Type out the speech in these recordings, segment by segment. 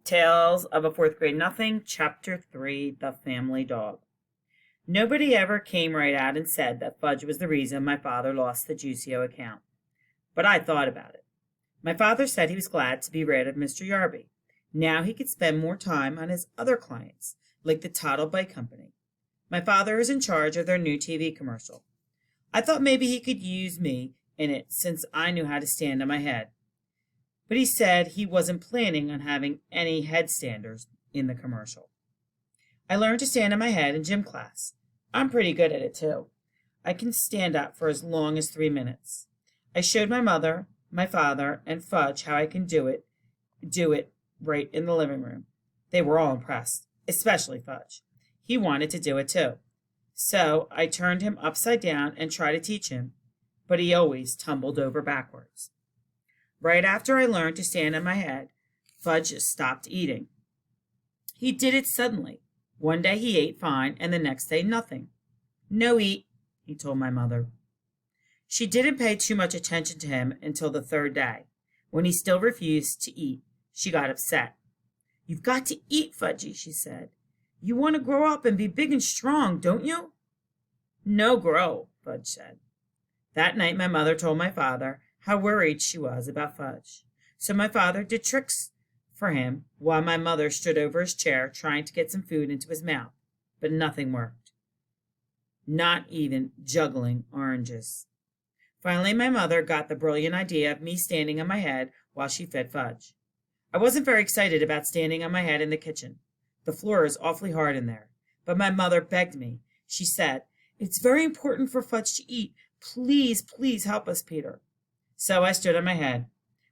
Tales of a Fourth Grade Nothing, Chapter 3, The Family Dog. Nobody ever came right out and said that Fudge was the reason my father lost the Juicio account. But I thought about it. My father said he was glad to be rid of Mr. Yarby. Now he could spend more time on his other clients, like the Toddle Bike Company. My father is in charge of their new TV commercial. I thought maybe he could use me in it since I knew how to stand on my head. But he said he wasn't planning on having any headstanders in the commercial. I learned to stand on my head in gym class. I'm pretty good at it, too. I can stand up for as long as 3 minutes. I showed my mother, my father, and Fudge how I can do it right in the living room. They were all impressed, especially Fudge. He wanted to do it, too. So I turned him upside down and tried to teach him, but he always tumbled over backwards. Right after I learned to stand on my head, Fudge stopped eating. He did it suddenly. One day he ate fine, and the next day nothing. No eat, he told my mother. She didn't pay too much attention to him until the third day. When he still refused to eat, she got upset. You've got to eat, Fudgy, she said. You want to grow up and be big and strong, don't you? No grow, Fudge said. That night my mother told my father how worried she was about Fudge. So my father did tricks for him while my mother stood over his chair trying to get some food into his mouth, but nothing worked. Not even juggling oranges. Finally, my mother got the brilliant idea of me standing on my head while she fed Fudge. I wasn't very excited about standing on my head in the kitchen. The floor is awfully hard in there, but my mother begged me. She said, It's very important for Fudge to eat. Please, please help us, Peter. So I stood on my head.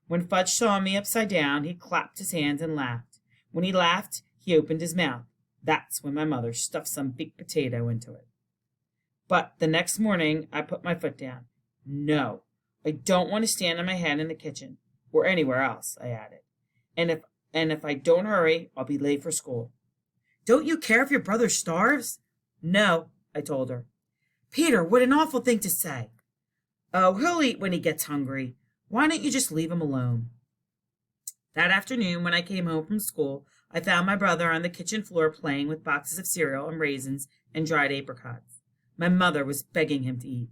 When Fudge saw me upside down, he clapped his hands and laughed. When he laughed, he opened his mouth. That's when my mother stuffed some big potato into it. But the next morning, I put my foot down. No, I don't want to stand on my head in the kitchen, or anywhere else, I added. And if I don't hurry, I'll be late for school. Don't you care if your brother starves? No, I told her. Peter, what an awful thing to say. Oh, he'll eat when he gets hungry. Why don't you just leave him alone? That afternoon, when I came home from school, I found my brother on the kitchen floor playing with boxes of cereal and raisins and dried apricots. My mother was begging him to eat.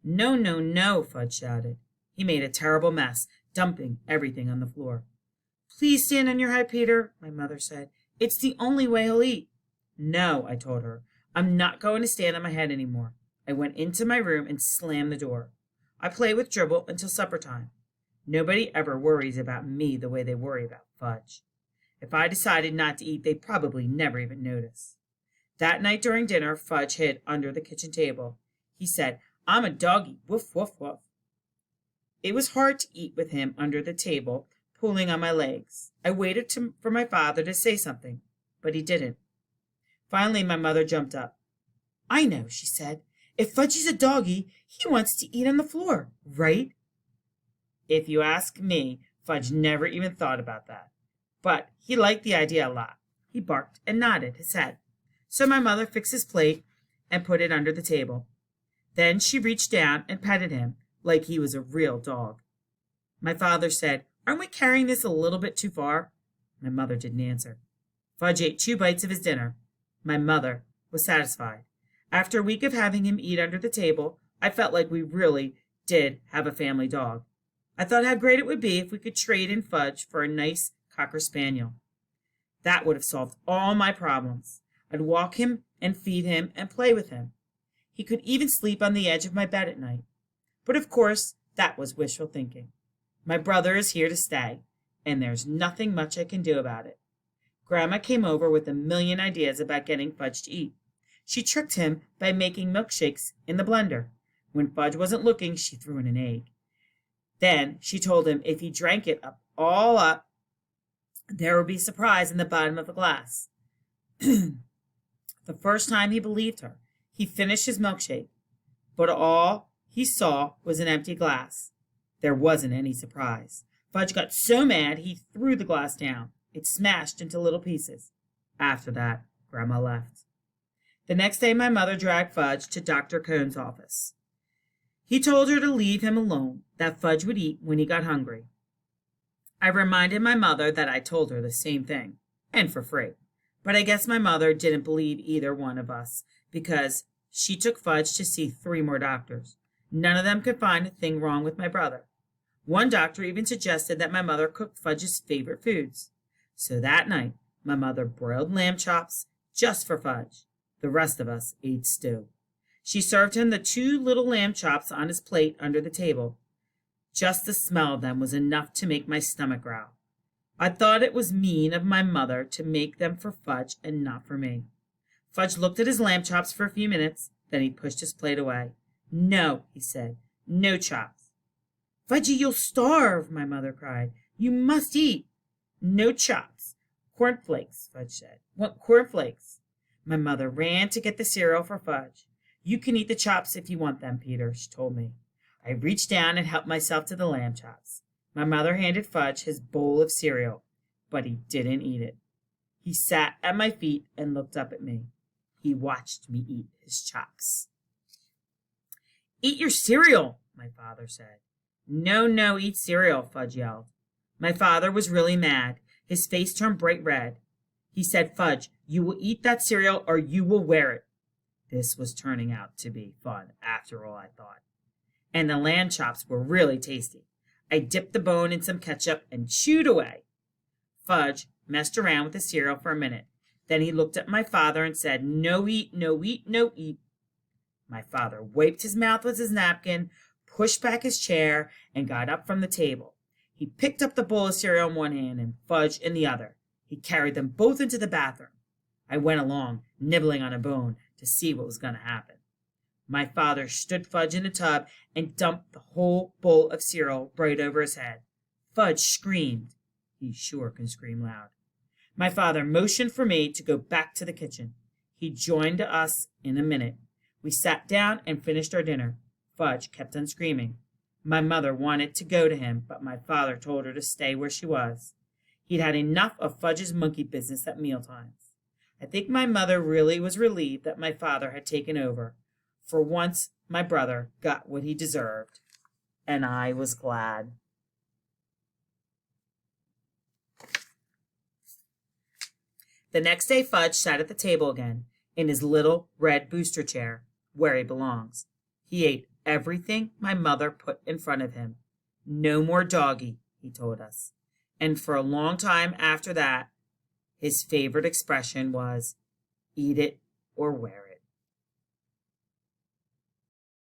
No, no, no, Fudge shouted. He made a terrible mess, dumping everything on the floor. Please stand on your head, Peter, my mother said. It's the only way he'll eat. No, I told her. I'm not going to stand on my head anymore. I went into my room and slammed the door. I played with Dribble until supper time. Nobody ever worries about me the way they worry about Fudge. If I decided not to eat, they'd probably never even notice. That night during dinner, Fudge hid under the kitchen table. He said, I'm a doggy, woof, woof, woof. It was hard to eat with him under the table, pulling on my legs. I waited for my father to say something, but he didn't. Finally, my mother jumped up. I know, she said. If Fudgy's a doggy, he wants to eat on the floor, right? If you ask me, Fudge never even thought about that. But he liked the idea a lot. He barked and nodded his head. So my mother fixed his plate and put it under the table. Then she reached down and petted him like he was a real dog. My father said, Aren't we carrying this a little bit too far? My mother didn't answer. Fudge ate 2 bites of his dinner. My mother was satisfied. After a week of having him eat under the table, I felt like we really did have a family dog. I thought how great it would be if we could trade in Fudge for a nice Cocker Spaniel. That would have solved all my problems. I'd walk him and feed him and play with him. He could even sleep on the edge of my bed at night. But of course, that was wishful thinking. My brother is here to stay, and there's nothing much I can do about it. Grandma came over with a million ideas about getting Fudge to eat. She tricked him by making milkshakes in the blender. When Fudge wasn't looking, she threw in an egg. Then she told him if he drank it all up, there would be a surprise in the bottom of the glass. The first time he believed her, he finished his milkshake, but all he saw was an empty glass. There wasn't any surprise. Fudge got so mad he threw the glass down. It smashed into little pieces. After that, Grandma left. The next day, my mother dragged Fudge to Dr. Cohn's office. He told her to leave him alone, that Fudge would eat when he got hungry. I reminded my mother that I told her the same thing. and for free. But I guess my mother didn't believe either one of us, because she took Fudge to see 3 more doctors. None of them could find a thing wrong with my brother. One doctor even suggested that my mother cooked Fudge's favorite foods. So that night, my mother broiled lamb chops just for Fudge. The rest of us ate stew. She served him the 2 little lamb chops on his plate under the table. Just the smell of them was enough to make my stomach growl. I thought it was mean of my mother to make them for Fudge and not for me. Fudge looked at his lamb chops for a few minutes, then he pushed his plate away. "No," he said, "no chops." "Fudgy, you'll starve," my mother cried. "You must eat." "No chops. Cornflakes," Fudge said. "Want cornflakes." My mother ran to get the cereal for Fudge. "You can eat the chops if you want them, Peter," she told me. I reached down and helped myself to the lamb chops. My mother handed Fudge his bowl of cereal, but he didn't eat it. He sat at my feet and looked up at me. He watched me eat his chops. "Eat your cereal," my father said. "No, no, eat cereal," Fudge yelled. My father was really mad. His face turned bright red. He said, "Fudge, you will eat that cereal or you will wear it." This was turning out to be fun, after all, I thought. And the lamb chops were really tasty. I dipped the bone in some ketchup and chewed away. Fudge messed around with the cereal for a minute. Then he looked at my father and said, "No eat, no eat, no eat." My father wiped his mouth with his napkin, pushed back his chair, and got up from the table. He picked up the bowl of cereal in one hand and Fudge in the other. He carried them both into the bathroom. I went along, nibbling on a bone, to see what was going to happen. My father stood Fudge in the tub and dumped the whole bowl of cereal right over his head. Fudge screamed. He sure can scream loud. My father motioned for me to go back to the kitchen. He joined us in a minute. We sat down and finished our dinner. Fudge kept on screaming. My mother wanted to go to him, but my father told her to stay where she was. He'd had enough of Fudge's monkey business at mealtimes. I think my mother really was relieved that my father had taken over. For once, my brother got what he deserved, and I was glad. The next day, Fudge sat at the table again, in his little red booster chair, where he belongs. He ate everything my mother put in front of him. "No more doggy," he told us. And for a long time after that, his favorite expression was, "Eat it or wear it."